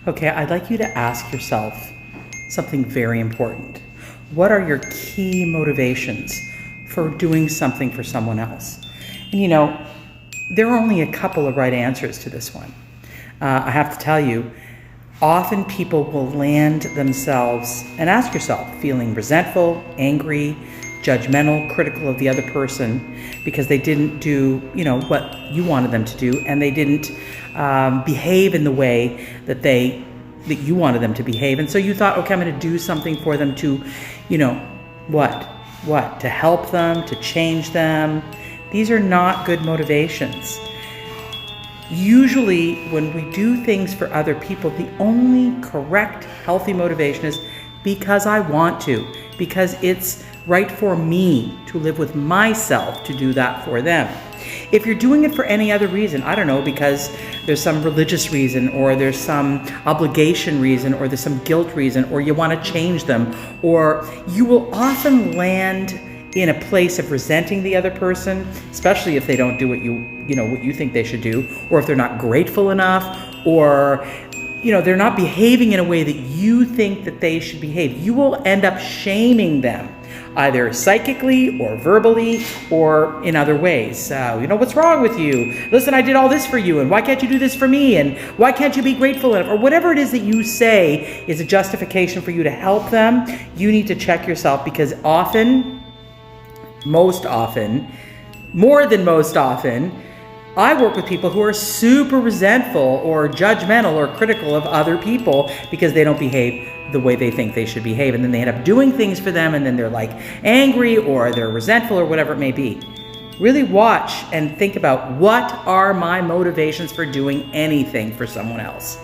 Okay, I'd like you to ask yourself something very important. What are your key motivations for doing something for someone else? And there are only a couple of right answers to this one. I have to tell you, often people will land themselves, and ask yourself, feeling resentful, angry, judgmental, critical of the other person because they didn't do, what you wanted them to do, and they didn't behave in the way that you wanted them to behave. And so you thought, okay, I'm going to do something for them to, to help them, to change them. These are not good motivations. Usually when we do things for other people, the only correct, healthy motivation is because I want to, because it's right for me to live with myself to do that for them. If you're doing it for any other reason, I don't know, because there's some religious reason, or there's some obligation reason, or there's some guilt reason, or you want to change them, or you will often land in a place of resenting the other person, especially if they don't do what you think they should do, or if they're not grateful enough, or they're not behaving in a way that you think that they should behave. You will end up shaming them, either psychically or verbally or in other ways. What's wrong with you? Listen, I did all this for you, and why can't you do this for me? And why can't you be grateful enough? Or whatever it is that you say is a justification for you to help them. You need to check yourself, because most often, more than most often, I work with people who are super resentful or judgmental or critical of other people because they don't behave the way they think they should behave. And then they end up doing things for them, and then they're angry, or they're resentful, or whatever it may be. Really watch and think about, what are my motivations for doing anything for someone else?